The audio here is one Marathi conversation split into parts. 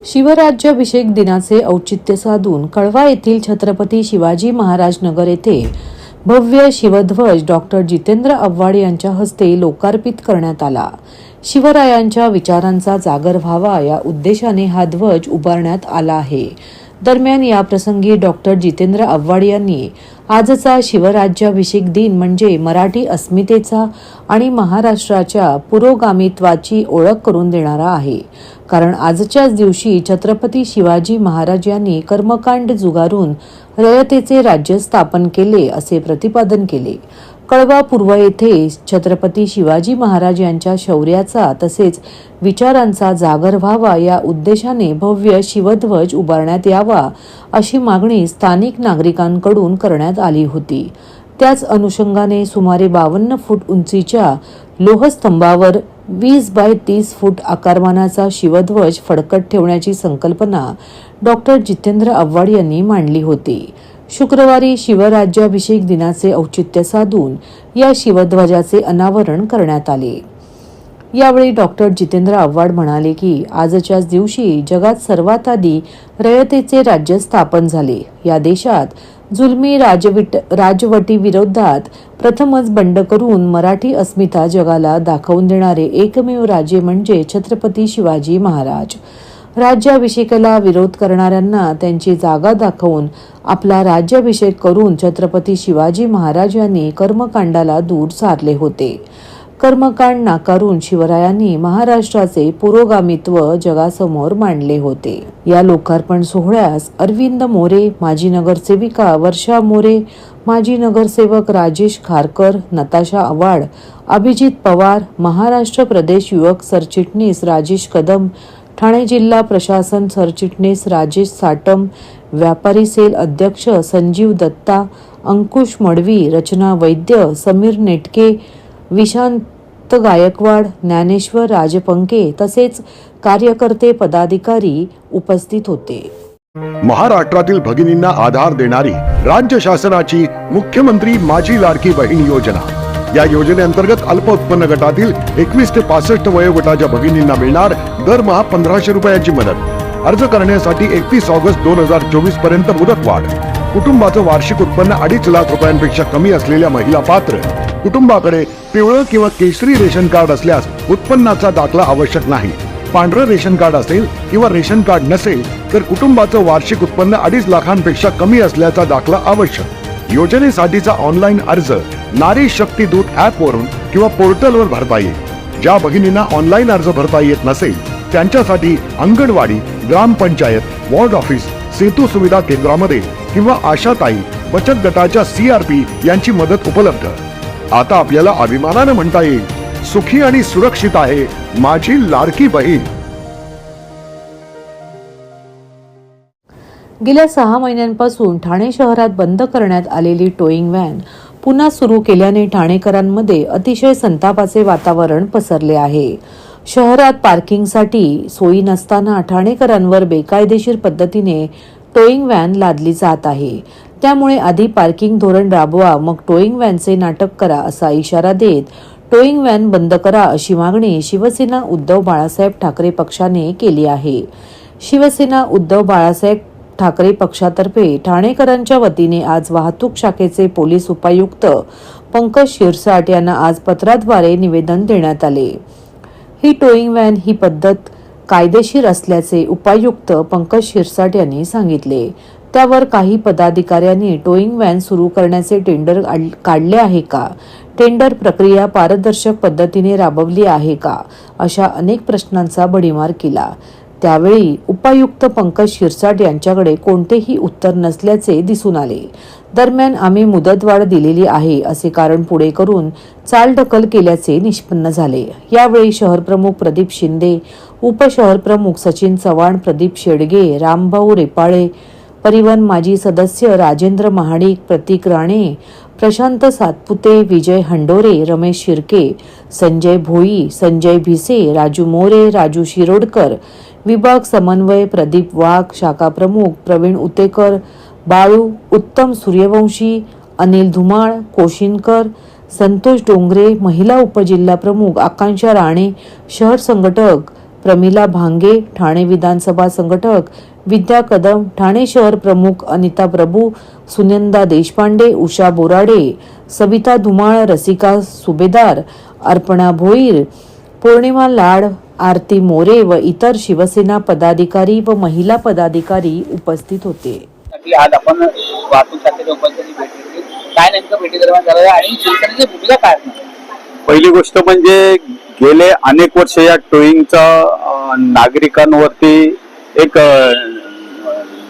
शिवराज्याभिषेक दिनाचे औचित्य साधून कळवा येथील छत्रपती शिवाजी महाराज नगर येथे भव्य शिवध्वज डॉक्टर जितेंद्र आव्हाड यांच्या हस्ते लोकार्पित करण्यात आला। शिवरायांच्या विचारांचा जागर व्हावा या उद्देशाने हा ध्वज उभारण्यात आला आहे। दरम्यान या प्रसंगी डॉक्टर जितेंद्र आव्हाड यांनी आजचा शिवराज्याभिषेक दिन म्हणजे मराठी अस्मितेचा आणि महाराष्ट्राच्या पुरोगामित्वाची ओळख करून देणारा आहे, कारण आजच्याच दिवशी छत्रपती शिवाजी महाराज यांनी कर्मकांड जुगारून रयतेचे राज्य स्थापन केले असे प्रतिपादन केले। कळवा पूर्व येथे छत्रपती शिवाजी महाराज यांच्या शौर्याचा तसेच विचारांचा जागर व्हावा या उद्देशाने भव्य शिवध्वज उभारण्यात यावा अशी मागणी स्थानिक नागरिकांकडून करण्यात आली होती। त्याच अनुषंगाने सुमारे 52 फूट उंचीच्या लोहस्तंभावर 20 बाय 30 फूट आकारमानाचा शिवध्वज फडकत ठेवण्याची संकल्पना डॉक्टर जितेंद्र आव्हाड यांनी मांडली होती। शुक्रवारी शिवराज्याभिषेक दिनाचे औचित्य साधून या शिवध्वजाचे अनावरण करण्यात आले। यावेळी डॉक्टर जितेंद्र आव्हाड म्हणाले की आजच्याच दिवशी जगात सर्वात आधी रयतेचे राज्य स्थापन झाले। या देशात जुलमी राजवटी विरोधात प्रथमच बंड करून मराठी अस्मिता जगाला दाखवून देणारे एकमेव राज्य म्हणजे छत्रपती शिवाजी महाराज। राज्याभिषेकाला विरोध करणाऱ्यांना त्यांची जागा दाखवून आपला राज्याभिषेक करून छत्रपती शिवाजी महाराज यांनी कर्मकांडाला दूर सारले होते। कर्मकांड नाकारून शिवरायांनी महाराष्ट्राचे पुरोगामित्व जगासमोर मांडले होते। या लोकार्पण सोहळ्यास अरविंद मोरे, माजी नगरसेविका वर्षा मोरे, माजी नगरसेवक राजेश खारकर, नताशा आव्हाड, अभिजित पवार, महाराष्ट्र प्रदेश युवक सरचिटणीस राजेश कदम, ठाणे जिल्हा प्रशासन सरचिटणीस राजेश साटम, व्यापारी सेल अध्यक्ष संजीव दत्ता, अंकुश मडवी, रचना वैद्य, समीर नेटके, विशांत गायकवाड, ज्ञानेश्वर राजपंके तसेच कार्यकर्ते पदाधिकारी उपस्थित होते। महाराष्ट्रातील भगिनींना आधार देणारी राज्य शासनाची मुख्यमंत्री माझी लाडकी बहीण योजना। या योजनेअंतर्गत अल्प उत्पन्न गटातील 21 ते 65 वयोगटाच्या भगिनींना मिळणार दरमहा 1500 रुपयांची मदत। अर्ज करण्यासाठी 31 ऑगस्ट 2024 पर्यंत मुदतवाढ। कुटुंबाचं वार्षिक उत्पन्न 2.5 लाख रुपयांपेक्षा कमी असलेल्या महिला पात्र। कुटुंबाकडे पिवळं किंवा केशरी रेशन कार्ड असल्यास उत्पन्नाचा दाखला आवश्यक नाही। पांढरं रेशन कार्ड असेल किंवा रेशन कार्ड नसेल तर कुटुंबाचं वार्षिक उत्पन्न 2.5 लाखांपेक्षा कमी असल्याचा दाखला आवश्यक। योजनेसाठीचा ऑनलाईन अर्ज नारी शक्ती दूत ऍप वरून किंवा पोर्टलवर भरता येईल। ज्या भगिनींना ऑनलाईन अर्ज भरता येत नसेल त्यांच्यासाठी अंगणवाडी, ग्रामपंचायत, वॉर्ड ऑफिस, सेतू सुविधा केंद्रामध्ये किंवा आशाताई बचत गटाच्या CRP यांची मदत उपलब्ध। आता आपल्याला अभिमानाने म्हणता येईल, सुखी आणि सुरक्षित आहे माझी लाडकी बहीण। गेल्या 6 महिन्यांपासून ठाणे शहरात बंद करण्यात आलेली टोईंग व्हॅन पुन्हा सुरू केल्याने ठाणेकरांमध्ये अतिशय संतापाचे वातावरण पसरले आहे। शहरात पार्किंगसाठी सोयी नसताना ठाणेकरांवर बेकायदेशीर पद्धतीने टोईंग व्हॅन लादली जात आहे। त्यामुळे आधी पार्किंग धोरण राबवा, मग टोईंग व्हॅनचे नाटक करा असा इशारा देत टोईंग व्हॅन बंद करा अशी मागणी शिवसेना उद्धव बाळासाहेब ठाकरे पक्षाने केली आहे। शिवसेना उद्धव बाळासाहेब ठाकरे पक्षातर्फे ठाणेकरांच्या वतीने आज वाहतूक शाखेचे पोलीस उपायुक्त पंकज शिरसाट यांना आज पत्राद्वारे निवेदन देण्यात आले। ही टोईंग व्हॅन ही पद्धत कायदेशीर असल्याचे उपायुक्त पंकज शिरसाट यांनी सांगितले। त्यावर काही पदाधिकाऱ्यांनी टोईंग व्हॅन सुरू करण्याचे टेंडर काढले आहे का, टेंडर प्रक्रिया पारदर्शक पद्धतीने राबवली आहे का, अशा अनेक प्रश्नांचा भडीमार केला। त्यावेळी उपायुक्त पंकज शिरसाट यांच्याकडे कोणतेही उत्तर नसल्याचे दिसून आले। दरम्यान आम्ही मुदतवाढ दिलेली आहे असे कारण पुढे करून चालढकल केल्याचे निष्पन्न झाले। यावेळी शहरप्रमुख प्रदीप शिंदे, उपशहरप्रमुख सचिन चव्हाण, प्रदीप शेडगे, रामभाऊ रेपाळे, परिवहन माजी सदस्य राजेंद्र महाडिक, प्रतीक राणे, प्रशांत सातपुते, विजय हंडोरे, रमेश शिर्के, संजय भोई, संजय भिसे, राजू मोरे, राजू शिरोडकर, विभाग समन्वय प्रदीप वाघ, शाखा प्रमुख प्रवीण उतेकर, बाळू, उत्तम सूर्यवंशी, अनिल धुमाळ, कोशिनकर, संतोष डोंगरे, महिला उपजिल्हा प्रमुख आकांक्षा राणे, शहर संघटक प्रमिला भांगे ठाणे विधानसभा संघटक, विद्या कदम ठाणे शहर प्रमुख, अनिता प्रभू, सुनंदा देशपांडे, उषा बोराडे, सविता धुमाळ, रसिका सुभेदार, अर्पणा भोईर, पौर्णिमा लाड, आरती मोरे व इतर शिवसेना पदाधिकारी व महिला पदाधिकारी उपस्थित होते. आज आपण वाहतूक शाखेच्या उपस्थिती भेट घेतली. काय नेमकं भेटी दरम्यान झालं आणि शिवसेनेची भूमिका काय असणार? पहिली गोष्ट म्हणजे गेले अनेक वर्ष या टोईंगचा नागरिकांवरती एक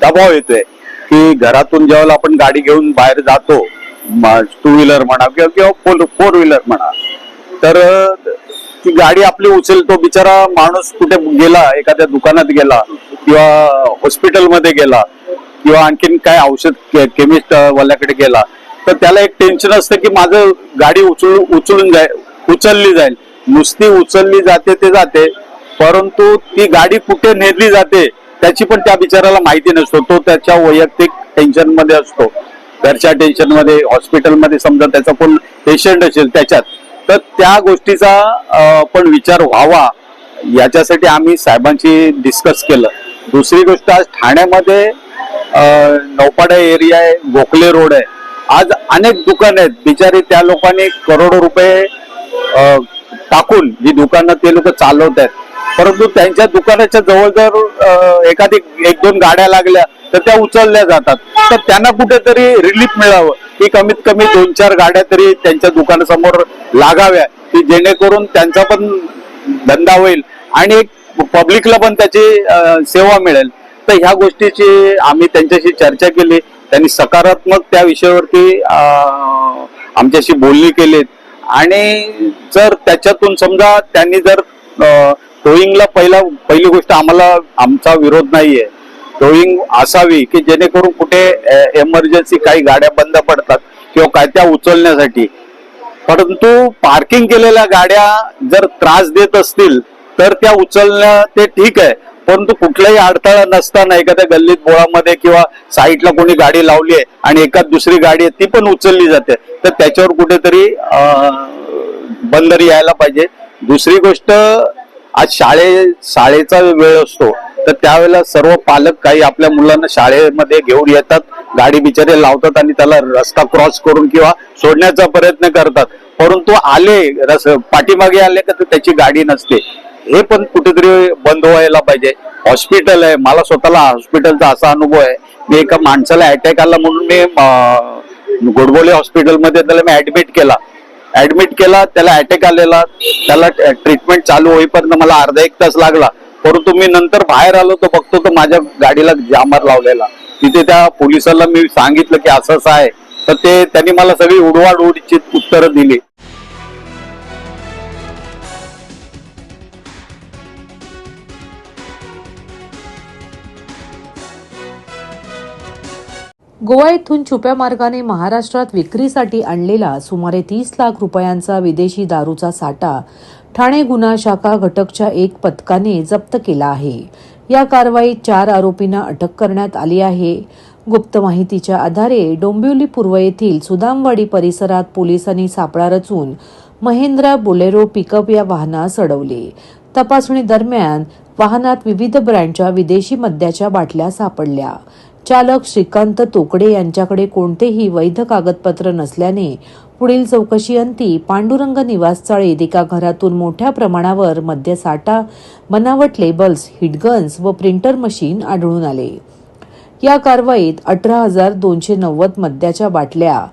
दबाव येतोय की घरातून जेव्हा आपण गाडी घेऊन बाहेर जातो, टू व्हीलर म्हणा किंवा फोर व्हीलर म्हणा, तर ती गाडी आपली उचलतो. बिचारा माणूस कुठे गेला, एखाद्या दुकानात गेला किंवा हॉस्पिटलमध्ये गेला किंवा आणखीन काय औषध केमिस्ट वाल्याकडे गेला, तर त्याला एक टेन्शन असतं की माझं गाडी उचलली जाईल. नुसती उचलली जाते ते जाते, परंतु ती गाडी कुठे नेली जाते त्याची पण त्या बिचाराला माहिती नसतो. तो त्याच्या वैयक्तिक टेन्शन मध्ये असतो, घरच्या टेन्शन मध्ये, हॉस्पिटलमध्ये समजा त्याचा पण पेशंट असेल त्याच्यात, तर त्या गोष्टीचा पण विचार व्हावा याच्यासाठी आम्ही साहेबांशी डिस्कस केलं. दुसरी गोष्ट, आज ठाण्यामध्ये नौपाडा एरिया आहे, गोखले रोड आहे, आज अनेक दुकान आहेत. बिचारी त्या लोकांनी करोडो रुपये टाकून जी दुकानं ते लोक चालवत आहेत, परंतु त्यांच्या दुकानाच्या जवळ जर एखादी एक दोन गाड्या लागल्या तर त्या उचलल्या जातात. तर त्यांना कुठेतरी रिलीफ मिळावं की कमीत कमी 2-4 गाड्या तरी त्यांच्या दुकानासमोर लागाव्या, की जेणेकरून त्यांचा पण धंदा होईल आणि एक पब्लिकला पण त्याची सेवा मिळेल. तर ह्या गोष्टीची आम्ही त्यांच्याशी चर्चा केली. त्यांनी सकारात्मक त्या विषयावरती आमच्याशी बोलणी केलीत आणि जर त्याच्यातून समजा त्यांनी जर टोईंगला पहिली गोष्ट, आमचा विरोध नाहीये, टोईंग असावी की जेणेकरून कुठे एमर्जन्सी काही गाड्या बंद पडतात किंवा काय त्या उचलण्यासाठी, परंतु पार्किंग केलेल्या गाड्या जर त्रास देत असतील तर त्या उचलणं ते ठीक आहे, परंतु कुठलाही अडथळा नसताना एखाद्या गल्लीत बोळामध्ये किंवा साईडला कोणी गाडी लावली आहे आणि एखाद दुसरी गाडी आहे ती पण उचलली जाते, तर त्याच्यावर कुठेतरी बंदरी यायला पाहिजे. दुसरी गोष्ट, आज शाळेचा वेळ असतो, तर त्यावेळेला सर्व पालक काही आपल्या मुलांना शाळेमध्ये घेऊन येतात, गाडी बिचारे लावतात आणि त्याला रस्ता क्रॉस करून किंवा सोडण्याचा प्रयत्न करतात, परंतु पाठीमागे आले का त्याची गाडी नसते. हे पण कुठेतरी बंद व्हायला पाहिजे. हॉस्पिटल आहे, मला स्वतःला हॉस्पिटलचा असा अनुभव आहे, मी एका माणसाला अटॅक आला म्हणून मी गोडबोले हॉस्पिटलमध्ये त्याला मी ऍडमिट केला. त्याला अटॅक आलेला, त्याला ट्रीटमेंट चालू होईपर्यंत मला अर्धा-एक तास लागला, परंतु मी नंतर बाहेर आलो तर बघतो तर माझ्या गाडीला जामर लावलेला. तिथे त्या पोलिसाला मी सांगितलं की असं आहे, तर त्यांनी मला सगळी उडवाउडवीची उत्तरं दिली. गोवा येथून छुप्या मार्गाने महाराष्ट्रात विक्रीसाठी आणलेला सुमारे 30 लाख रुपयांचा विदेशी दारूचा साठा ठाणे गुन्हा शाखा घटकच्या एक पथकाने जप्त केला आहे. या कारवाईत 4 आरोपींना अटक करण्यात आली आहे. गुप्त माहितीच्या आधारे डोंबिवली पूर्व येथील सुदामवाडी परिसरात पोलिसांनी सापळा रचून महिंद्रा बोलेरो पिकअप या वाहनास अडवले. तपासणी दरम्यान वाहनात विविध ब्रँडच्या विदेशी मद्याच्या बाटल्या सापडल्या. चालक श्रीकांत तोकडे यांच्याकडे कोणतेही वैध कागदपत्र नसल्याने पुढील चौकशी अंती पांडुरंग निवास चाळीत एका घरातून मोठ्या प्रमाणावर मद्यसाठा, बनावट लेबल्स, हिटगन्स व प्रिंटर मशीन आढळून आले. या कारवाईत 18,290 मद्याच्या बाटल्या,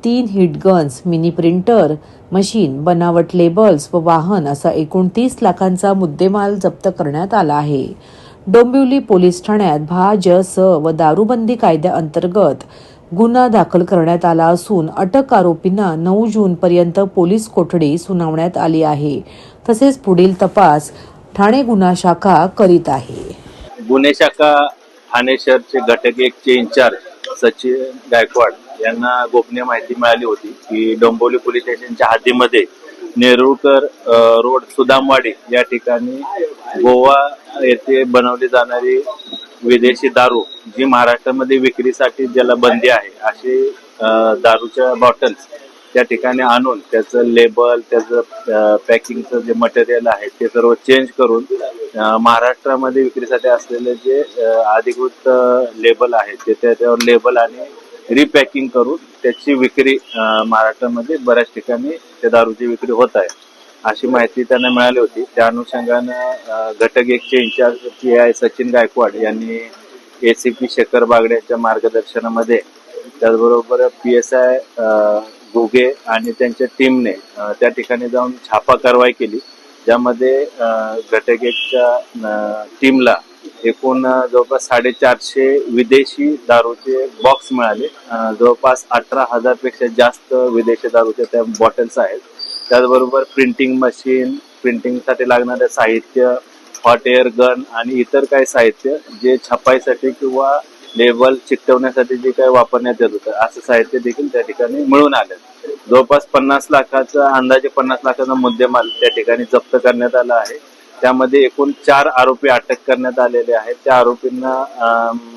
3 हिटगन्स, मिनी प्रिंटर मशीन, बनावट लेबल्स व वाहन असा एकूण 30 लाखांचा मुद्देमाल जप्त करण्यात आला आहे. डोंबिवली पोलीस ठाण्यात भा.ज.स. व दारूबंदी कायद्याअंतर्गत गुन्हा दाखल करण्यात आला असून अटक आरोपींना 9 जूनपर्यंत पोलीस कोठडी सुनावण्यात आली आहे. तसेच पुढील तपास ठाणे गुन्हा शाखा करीत आहे. गुन्हे शाखा ठाणे शहरचे घटक 1 चे इन्चार्ज सचिन गायकवाड यांना गोपनीय माहिती मिळाली होती की डोंबिवली पोलीस स्टेशनच्या हद्दीमध्ये नेरुळकर रोड सुदामवाडी या ठिकाणी गोवा येथे बनवली जाणारी विदेशी दारू, जी महाराष्ट्रामध्ये विक्रीसाठी ज्याला बंदी आहे, असे दारूच्या बॉटल्स त्या ठिकाणी आणून त्याचं लेबल, त्याचं पॅकिंगचं जे मटेरियल आहे ते सर्व चेंज करून महाराष्ट्रामध्ये विक्रीसाठी असलेले जे अधिकृत लेबल आहे ते त्याच्यावर लेबल आणि रिपॅकिंग करून त्याची विक्री महाराष्ट्रामध्ये बऱ्याच ठिकाणी त्या दारूची विक्री होत आहे अशी माहिती त्यांना मिळाली होती. त्या अनुषंगानं घटक एकचे इन्चार्ज PI सचिन गायकवाड यांनी ACP शेखर बागडे यांच्या मार्गदर्शनामध्ये त्याचबरोबर PSI घुगे आणि त्यांच्या टीमने त्या ठिकाणी जाऊन छापा कारवाई केली, ज्यामध्ये घटक एकच्या टीमला एकूण जवळपास 450 विदेशी दारूचे बॉक्स मिळाले. जवळपास 18,000 पेक्षा जास्त विदेशी दारूच्या त्या बॉटल्स आहेत. त्याचबरोबर प्रिंटिंग मशीन, प्रिंटिंगसाठी लागणारे साहित्य, हॉट एअर गन आणि इतर काही साहित्य जे छपाईसाठी किंवा लेबल चिकटवण्यासाठी जे काही वापरण्यात येत होतं असं साहित्य देखील त्या ठिकाणी मिळून आलं. जवळपास 50 लाखाचा अंदाजे 50 लाखाचा मुद्देमाल त्या ठिकाणी जप्त करण्यात आला आहे. त्यामध्ये एकूण 4 आरोपी अटक करण्यात आलेले आहेत. त्या आरोपींना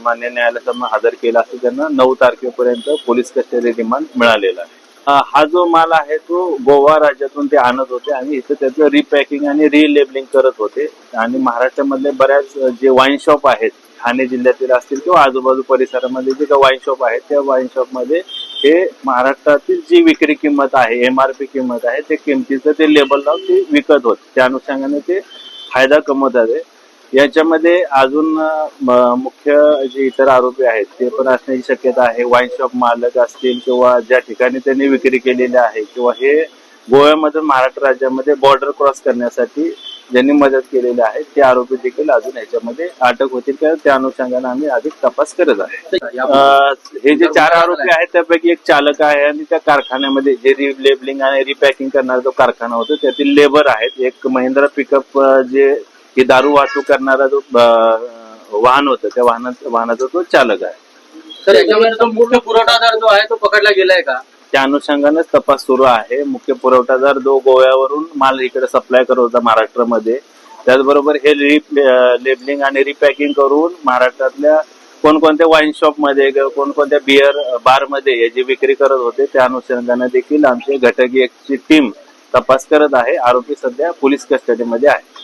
मान्य न्यायालयासमोर हजर केला असता त्यांना 9 तारखेपर्यंत पोलीस कस्टडी रिमांड मिळालेला आहे. हा जो माल आहे तो गोवा राज्यातून ते आणत होते आणि इथं त्याचं रिपॅकिंग आणि रिलेबलिंग करत होते आणि महाराष्ट्रामधले बऱ्याच जे वाईन शॉप आहेत ठाणे जिल्ह्यातील असतील किंवा आजूबाजू परिसरामध्ये जे काही वाईन शॉप आहेत त्या वाईन शॉप मध्ये हे महाराष्ट्रातील जी विक्री किंमत आहे MRP किंमत आहे त्या किमतीचं ते लेबल लावून ते विकत होते. त्या अनुषंगाने ते फायदा कमवत आहे. याच्यामध्ये अजून मुख्य जे इतर आरोपी आहेत ते पण असण्याची शक्यता आहे. वाईन शॉप मालक असतील किंवा ज्या ठिकाणी त्यांनी विक्री केलेली आहे किंवा हे गोव्यामधून महाराष्ट्र राज्यामध्ये बॉर्डर क्रॉस करण्यासाठी ज्यांनी मदत केलेली आहे ते आरोपी देखील अजून याच्यामध्ये अटक होतील का त्या अनुषंगाने आम्ही अधिक तपास करत आहे. हे जे 4 आरोपी आहेत त्यापैकी एक चालक आहे आणि त्या कारखान्यामध्ये जे रिलेबलिंग आणि रिपॅकिंग करणारा जो कारखाना होता त्यातील लेबर आहेत. एक महिंद्रा पिकअप जे ही दारू वाहतूक करणारा जो वाहन होतं त्या वाहनाचा तो चालक आहे. तर याच्यामध्ये तो मुख्य पुरवठादार जो आहे तो पकडला गेलाय का? त्या अनुषंगानेच तपास सुरू आहे. मुख्य पुरवठादार जो गोव्यावरून माल इकडे सप्लाय करत होता महाराष्ट्रामध्ये, त्याचबरोबर हे लेबलिंग आणि रिपॅकिंग करून महाराष्ट्रातल्या कोणकोणत्या वाईन शॉप मध्ये कोणकोणत्या बिअर बार मध्ये याची विक्री करत होते त्या अनुषंगाने देखील आमचे घटक एकची टीम तपास करत आहे. आरोपी सध्या पोलीस कस्टडीमध्ये आहे.